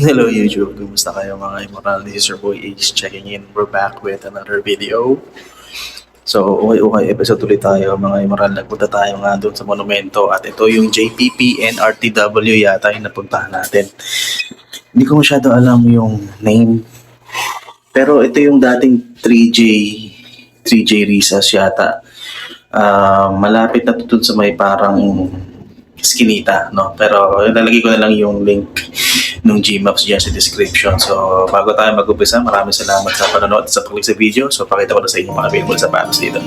Hello YouTube, kumusta kayo mga Immoral? This is your boy Ace checking in. We're back with another video. So, okay, episode ulit tayo mga Immoral. Nagpunta tayo nga doon sa monumento at ito yung JPP and RTW yata yung napuntahan natin. Hindi ko masyado alam yung name. Pero ito yung dating 3J Risas yata. Malapit na to dun sa may parang Skinita, no? Pero lalagay ko na lang yung link nung Gmaps dyan sa description. So, bago tayo mag-upisa, maraming salamat sa panonood at sa pag-click sa video. So, pakita ko na sa inyo mga available sa panos dito.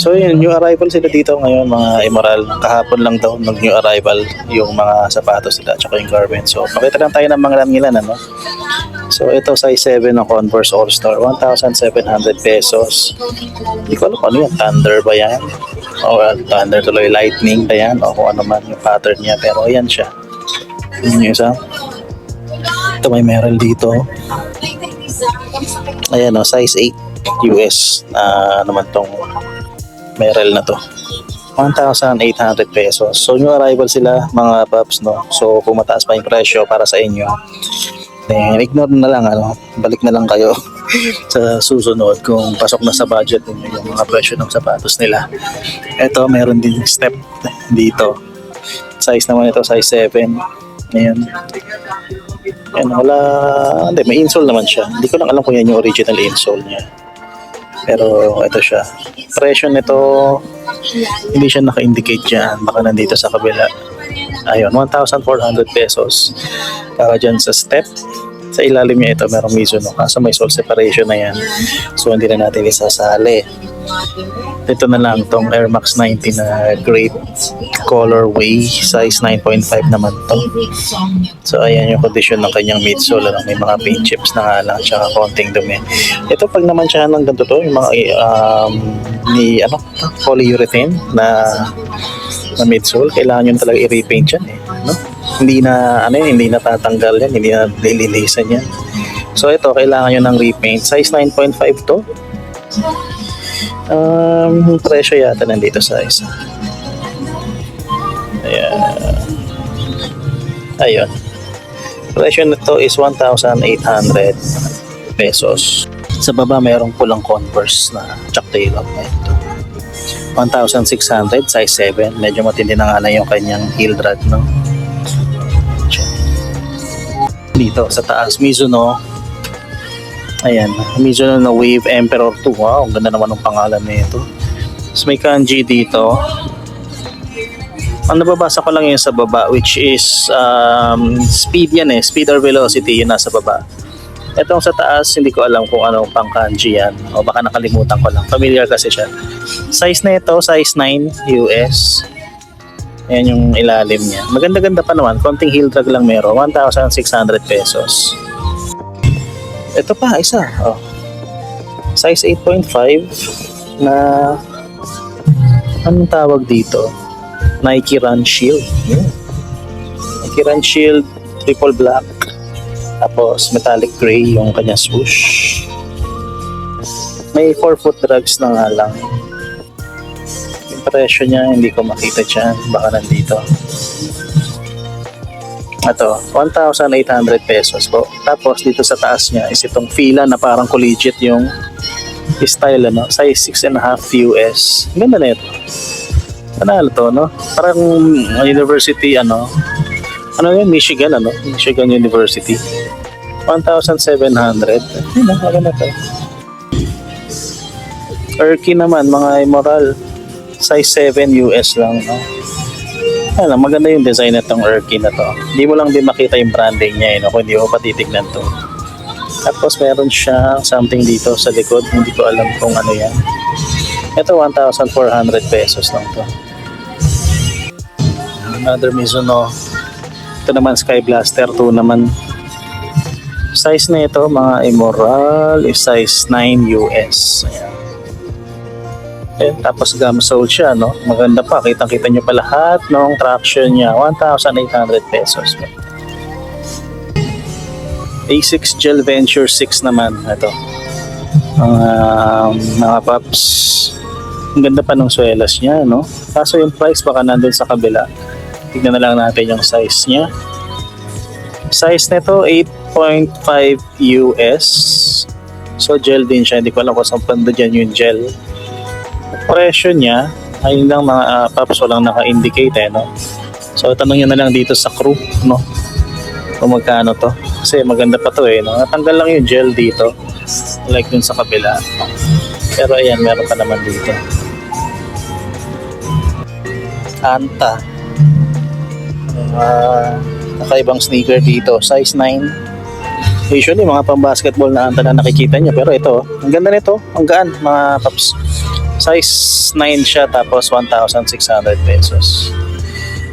So yun, new arrival sila dito ngayon mga Immoral. Kahapon lang daw nag-new arrival yung mga sapatos nila at yung garment. So pakita lang tayo ng mga langilan, ano? So ito size 7 ng Converse All-Star, 1,700 pesos. Hindi ko alam ano yan, Thunder ba yan? O Thunder tuloy, Lightning ba yan? O kung ano man yung pattern niya, pero ayan siya. Yun yung isa. Ito may Merrell dito. Ayan o, size 8 US naman tong Merrell na to, 1,800 pesos. So new arrival sila mga paps, no? So kung mataas pa yung presyo para sa inyo, then ignore na lang, ano? Balik na lang kayo sa susunod kung pasok na sa budget niyo yung mga presyo ng sapatos nila. Ito meron din step dito, size naman ito size 7. Ayan. Ayan, wala, hindi, may insole naman siya. Hindi ko lang alam kung yan yung original insole niya. Pero ito siya. Presyo nito, hindi siya naka-indicate dyan. Baka nandito sa kabila. Ayun, 1,400 pesos. Para dyan sa step. Sa ilalim niya ito, merong Mizuno. Kaso may sole separation na yan. So hindi na natin isasali. Ito na lang tong Air Max 90 na great colorway, size 9.5 naman to. So ayan yung condition ng kanyang midsole, ano? May mga paint chips na nga lang, tsaka konting dumi. Ito pag naman siya ng ganito to, yung mga ni polyurethane na midsole, kailangan nyo talaga i-repaint yan, eh, no? Hindi na hindi na tatanggal yan, hindi na lilinisan yan. So ito kailangan nyo ng repaint, size 9.5 to. Presyo yata nandito sa isa. Ayun. Presyo nito is 1,800 pesos. Sa baba mayroong pulang Converse na Chuck Taylor. Ito. 1,600, size 7. Medyo matindi na nga lang yung kanyang heel drag, no? Dito sa taas, Mizuno. Ayan, Mizuno na Wave Emperor 2. Wow, ang ganda naman ng pangalan nito. So may kanji dito. Ang nababasa ko lang yun sa baba, which is speed yan, eh. Speed or velocity yun nasa baba. Itong sa taas, hindi ko alam kung anong pang kanji yan. O baka nakalimutan ko lang. Familiar kasi siya. Size na ito, size 9 US. Ayan yung ilalim niya. Maganda-ganda pa naman. Konting heel drag lang meron. 1,600 pesos. Ito pa, isa. Oh. Size 8.5 na anong tawag dito? Nike Run Shield. Nike Run Shield, triple black. Tapos metallic gray yung kanya swoosh. May 4-foot drags na nga lang. Yung presyo niya, hindi ko makita dyan. Baka nandito. Ito, 1,800 pesos po. Tapos dito sa taas niya is itong fila na parang collegiate yung style, ano, size 6.5 US. Ganda na ito. Panalo to, no? Parang university, ano yun, Michigan, Michigan University. 1,700. Ayun, maganda to. Turkey naman, mga Emerald. Size 7 US lang, no? Alam, maganda yung design na tong Erky na to. Hindi mo lang din makita yung branding niya, no? Kung hindi mo patitignan to. Tapos meron siya something dito sa likod. Hindi ko alam kung ano yan. Ito, 1,400 pesos lang to. Another Mizuno. Ito naman, Sky Blaster 2 naman. Size na ito, mga Emerald, is size 9 US. Ayan. Tapos gum sole siya, no? Maganda pa, kitang-kita nyo pa lahat ng traction niya. 1,800 pesos. A6 Gel Venture 6 naman. Ito. Mga paps. Ang ganda pa ng swelas niya, no? Kaso yung price baka nandun sa kabila. Tignan na lang natin yung size niya. Size nito 8.5 US. So gel din siya. Hindi ko alam kung saan pando dyan yung gel. Presyo niya, ayun lang mga paps, walang naka-indicate, no? So tanong nyo na lang dito sa crew, no? Kung magkano to. Kasi maganda pa to, no? Natanggal lang yung gel dito. Like dun sa kabila. Pero ayan, meron pa naman dito. Anta. Nakaibang sneaker dito. Size 9. Usually, mga pang-basketball na Anta na nakikita nyo. Pero ito, ang ganda nito. Ang gaan, mga paps. Size 9 siya, tapos 1,600 pesos.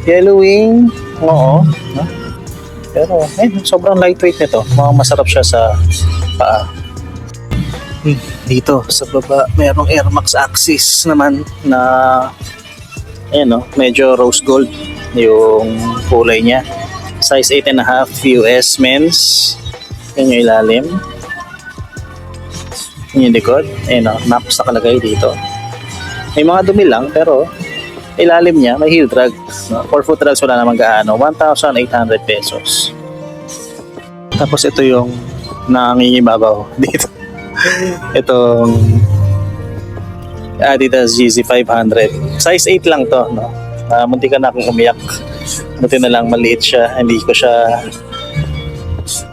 Yellowing, oo. No? Pero, sobrang lightweight nito. Mukhang masarap siya sa paa. Dito, sa baba, merong Air Max Axis naman na, medyo rose gold yung kulay niya. Size 8.5 US men's. Yan yung ilalim. Yan yung likod. Maps nakalagay dito. May mga dumi lang, pero ilalim niya, may heel drag. 4-foot drags, wala namang gaano. 1,800 pesos. Tapos ito yung nangingibabaw dito. Itong Adidas GZ 500. Size 8 lang to, no? Munti ka na akong umiyak. Buti na lang maliit siya. Hindi ko siya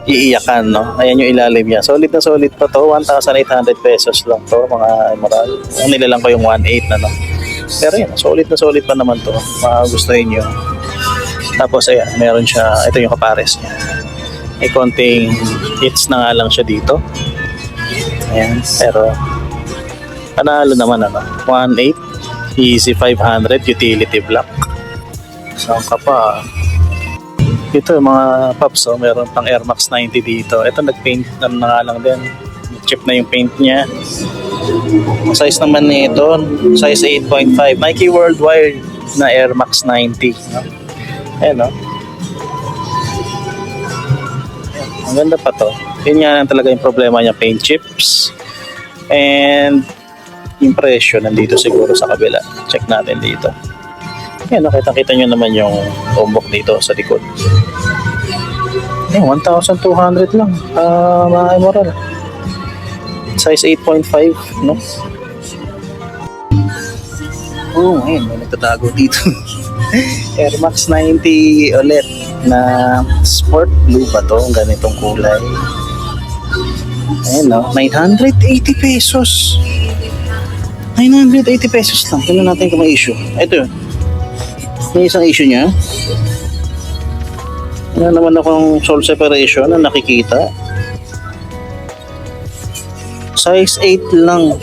iiyakan, no? Ayan yung ilalim niya. Solid na solid pa to. 1,800 pesos lang to, mga Emerald. Ang nilalang ko yung 1.8 na, no? Pero yun, solid na solid pa naman to. Gustuhin nyo. Tapos ayan, meron siya. Ito yung kapares niya. May konting hits na nga lang siya dito. Ayan, pero panalo naman, 1.8 Easy 500 utility black. Saan ka pa? Ito mga paps, meron pang Air Max 90 dito. Ito nag-paint na nga lang din. Chip na yung paint niya. Ang size naman nito, size 8.5. Nike Worldwide na Air Max 90. Ayan, no? Ang ganda pa to. Yun nga lang talaga yung problema niya, paint chips. And yung presyo nandito siguro sa kabila. Check natin dito. Ayan, nakita-kita nyo naman yung tumbok dito sa likod. Ayan, 1,200 lang. Mga Emerald. Size 8.5, no? Oh, ayun, may nagtatago dito. Air Max 90 ulit na sport blue ba to? Ganitong kulay. Ayan, no? 980 pesos. 980 pesos lang. Tingnan natin kung may issue. Ito yun. May isang issue niya. Wala naman akong sole separation na nakikita. Size 8 lang.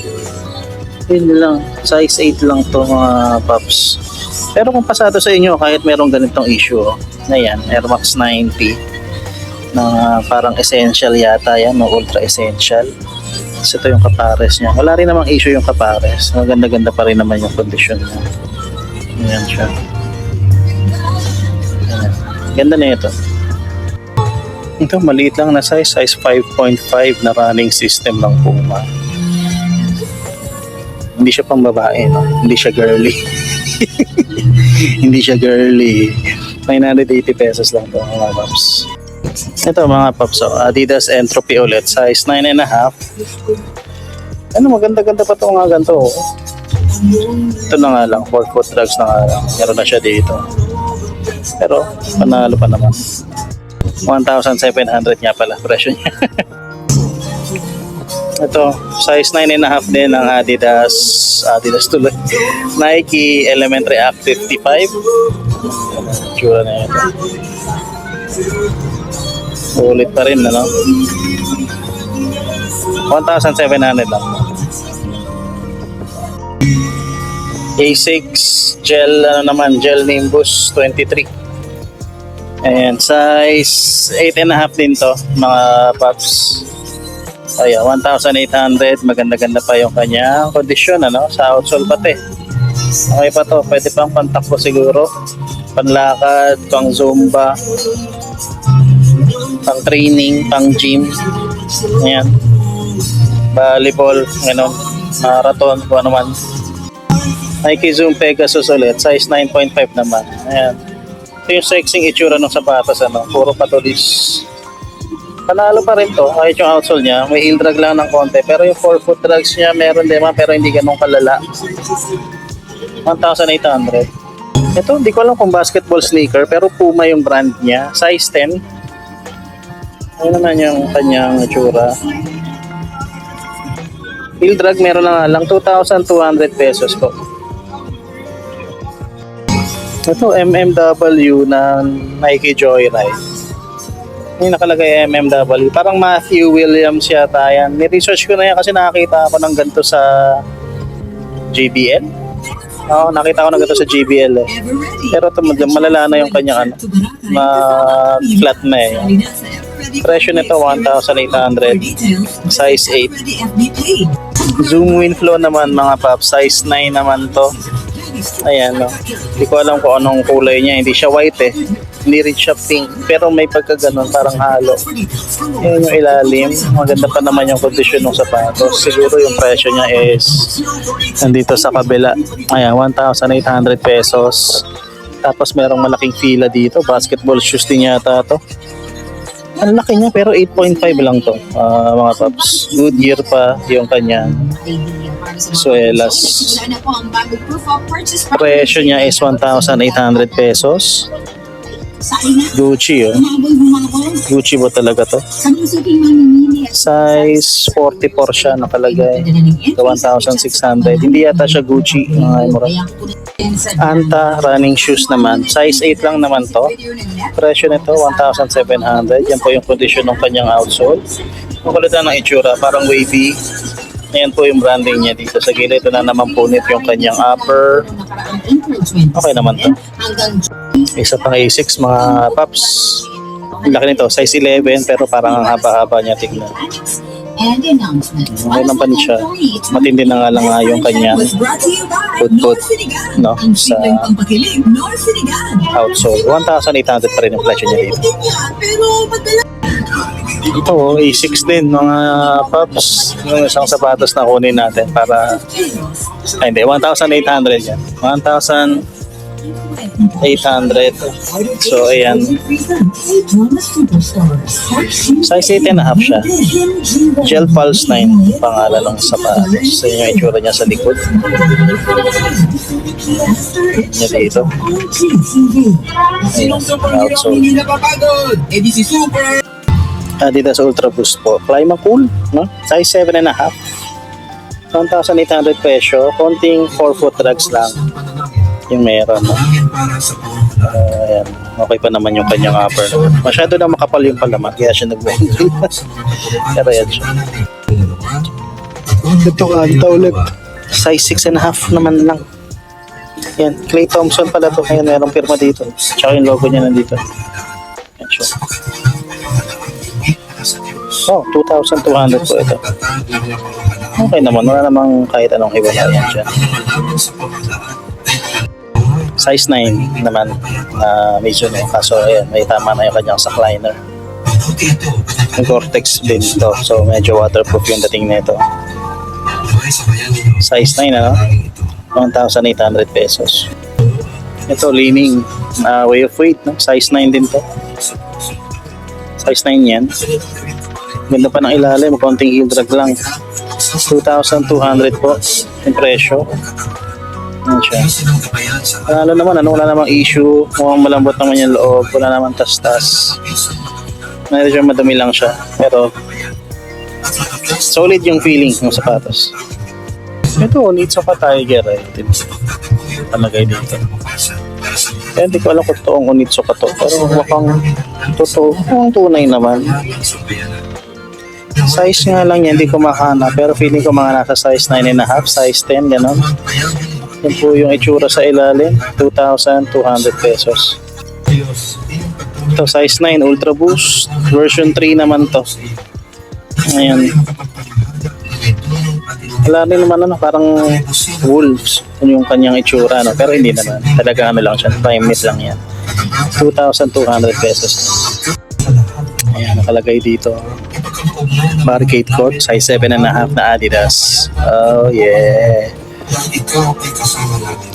Yun lang. Size 8 lang to mga paps. Pero kung pasado sa inyo, kahit merong ganitong issue, na yan, Air Max 90 na parang essential yata yan, no? Ultra essential. So ito yung kapares niya. Wala rin namang issue yung kapares. Maganda-ganda pa rin naman yung condition niya. Ayan siya. Ayan. Ganda na ito. Ito maliit lang na size 5.5 na running system ng Puma. Hindi siya pang babae, no? Hindi siya girly. Hindi siya girly. 980 pesos lang ito mga paps. Ito mga paps, Adidas Entropy ulit, size 9.5. Ano, maganda-ganda pa ito nga ganito. Ito na nga lang, 4 foot drugs na nga lang. Meron na siya dito. Pero, panalo pa naman. 1,700 nga pala, presyo niya. Ito, size 9.5 din ng Adidas tuloy. Nike Element React 55. Tsura na yun. Ulit pa rin, ano? 1,700 lang. A6 gel, gel Nimbus 23. Ayan, size 8.5 din to, mga paps. Ayan, 1,800. Maganda-ganda pa yung kanyang kondisyon, ano? Sa outsole pati. Okay pa to, pwede pang pantakbo siguro. Panlakad, pang zumba, pang training, pang gym. Ayan. Volleyball, gano'n. Marathon, kung ano man. Nike Zoom Pegasus ulit, size 9.5 naman. Ayan. Ito yung sexing itsura ng sapatos, ano? Puro patulis. Panalo pa rin to, kahit yung outsole niya, may heel drag lang ng konti. Pero yung 4 foot drags niya, meron din pero hindi ganun kalala. 1,800. Ito, hindi ko alam kung basketball sneaker, pero Puma yung brand niya. Size 10. Ano naman yung kanyang itsura. Heel drag meron na lang 2,200 pesos po. Ito, MMW na Nike Joyride. May nakalagay MMW. Parang Matthew Williams yata yan. Ni-research ko na yan kasi nakakita ako ng ganito sa JBL. Oo, nakita ko ng ganito sa JBL eh. Pero ito, malala na yung kanyang flat na eh. Presyo nito 1,800. Size 8. Zoom Winflow naman mga pop. Size 9 naman to. Ayan, no. Hindi ko alam kung anong kulay niya. Hindi siya white eh. Hindi rin siya pink. Pero may pagkaganon, parang halo. Ayan yung ilalim. Maganda pa naman yung kondisyon ng sapatos. Siguro yung presyo niya is nandito sa kabila. Ayan, 1,800 pesos. Tapos merong malaking fila dito. Basketball shoes din yata to. Ang laki niya pero 8.5 lang to. Mga paps. Goodyear pa yung kanya. Suelas. Presyo niya is 1,800 pesos. Gucci oh. Gucci ba talaga to? Size 44 siya nakalagay. 1,600. Hindi yata siya Gucci. Anta running shoes naman. Size 8 lang naman to. Presyo nito 1,700. Yan po yung condition ng kanyang outsole. Ang kulit na ng itsura. Parang wavy. Ayan po yung branding niya dito sa gilid. Ito na naman punit yung kanyang upper. Okay naman to. Isa pang A6 mga paps. Ang laki nito, size 11 pero parang ang haba-haba niya tignan. Okay naman siya. Matindi na nga lang yung kanyang put-put no, sa outsole. 1,800 pa rin yung presyo niya dito. Ito, A6 din mga paps. Yung isang sapatos na kunin natin para hindi, 1,800 yan. 1,800. So, ayan. Size 8.5 siya. Gel Pulse 9 pangalan ng sapatos. So, yun yung itsura niya sa likod. Niya dito. Ayan, outsole. Adidas Ultra Boost po. Climacool, no? Size 7.5. 1,800 peso. Konting 4 foot drags lang yung meron, no? Ayan. Okay pa naman yung kanyang upper. Masyado na makapal yung palaman kaya siya nag-winding. Pero yan siya. Ito ka ulit. Size 6.5 naman lang. Yan. Clay Thompson pala to. Ayan, merong pirma dito. Tsaka yung logo niya nandito. Yan siya. Oh, 2,200 po ito. Okay naman, wala namang kahit anong hiwalayan dyan. Size 9 naman medyo no. Kaso ayan, may tama na yung kanyang sackliner. Yung Gore-Tex din ito. So medyo waterproof yung dating nito. Size 9 ano? 1,800 pesos. Ito leaning way of weight no? Size 9 din to. Size 9 yan. Ganda pa ng ilalim, konting heel drag lang. 2,200 po yung presyo. Yan siya. Ano naman, wala namang issue. Mukhang malambot naman yung loob. Wala namang tas-tas. Medyo madumi lang siya. Pero, solid yung feeling ng sapatos. Ito, Onitsuka Tiger. Palagay dito. Kaya hindi ko alam kung toong Onitsuka to. Pero mukhang totoo. Mukhang tunay naman. Size nga lang yan, hindi ko makana. Pero feeling ko mga nasa size 9.5, size 10, gano'n. Yan po yung itsura sa ilalim. 2,200 pesos. Ito, size 9, Ultra Boost. Version 3 naman to. Ayan. Wala rin naman parang wolves yung kanyang itsura, no? Pero hindi naman. Talaga lang siya. Prime knit lang yan. 2,200 pesos. Ayan, nakalagay dito. Barricade coat, size 7.5 na Adidas. Oh yeah.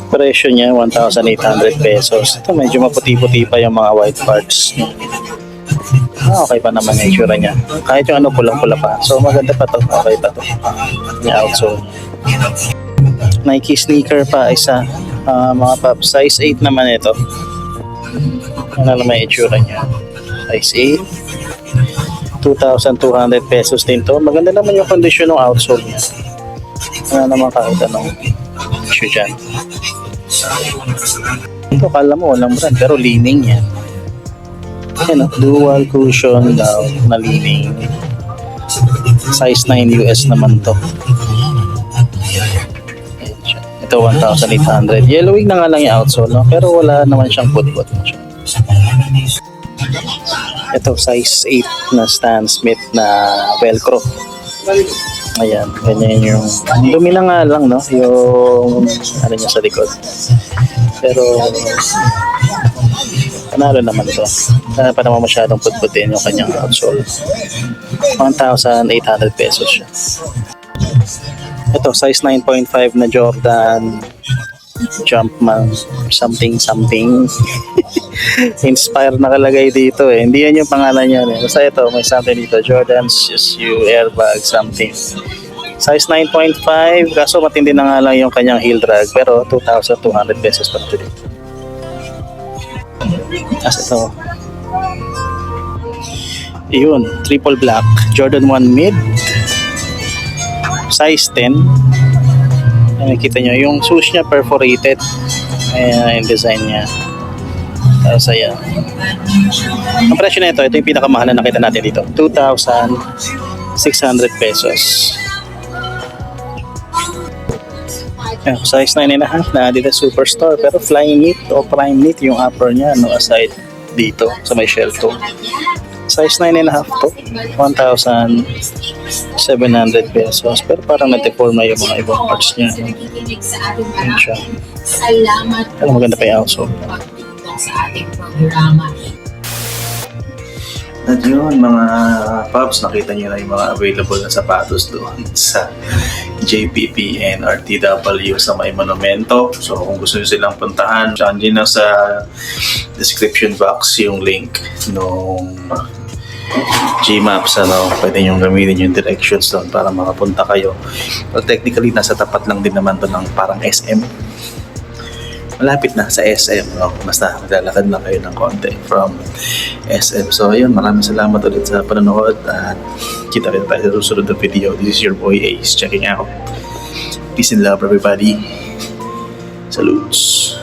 Presyo niya 1,800 pesos. Ito medyo maputi-puti pa yung mga white parts. Okay pa naman yung itsura niya. Kahit yung pulang-pula pa. So maganda pa to. Okay pa to. Yung outsole. Nike sneaker pa isa. Mga pop. Size 8 naman ito. Ano naman yung itsura niya. Size 8. 2,200 pesos din to. Maganda naman yung condition ng outsole niya. Wala naman kahit anong issue dyan. Ito kala mo walang brand pero leaning yan. Ayan, dual cushion daw na leaning. Size 9 US naman to. Ito 1,800. Yellowing na nga lang yung outsole, no? Pero wala naman siyang put-put. Ito size 8 na Stan Smith na Velcro. Ayan, ganyan yung dumi na nga lang, no? Yung ano niya sa likod. Pero panalo naman to. Pa naman masyadong putputin yung kanyang outsole. 1,800 pesos siya. Ito size 9.5 na Jordan Jumpman something Inspire nakalagay dito eh. Hindi yan yung pangalan niya eh. Basta ito, may something dito. Jordan's SU airbag something. Size 9.5. Kaso matindi na nga lang yung kanyang heel drag. Pero 2,200 pesos pa ito dito. As ito. Iyon. Triple black. Jordan 1 mid. Size 10. Nakikita nyo. Yung swoosh niya perforated. Ayan yung design niya. Tapos ayan. Ang presyo na ito yung pinakamahal na nakita natin dito. 2,600 pesos. Ayan, size 9.5 na Adidas Superstar. Pero flying knit o prime knit yung upper niya. No, aside dito sa may shell toe. Size 9.5 to. 1,700 pesos. Pero parang na-deform na yung mga ibang parts niya. Ayan siya. Pero maganda pa yung outsole. Sa ating programa. At yun mga Pops, nakita nyo na yung mga available na sapatos doon sa JPP and RTW sa may monumento. So kung gusto nyo silang puntahan, dyan na sa description box yung link nung Gmaps, pwede nyo gamitin yung directions doon para makapunta kayo. Well, technically nasa tapat lang din naman to ng parang SM. Malapit na sa SM, no? Basta maglalakad lang kayo ng konti from SM. So ayun, maraming salamat ulit sa panonood at kita rin tayo sa susunod na video. This is your boy Ace checking out. Peace and love everybody. Salutes.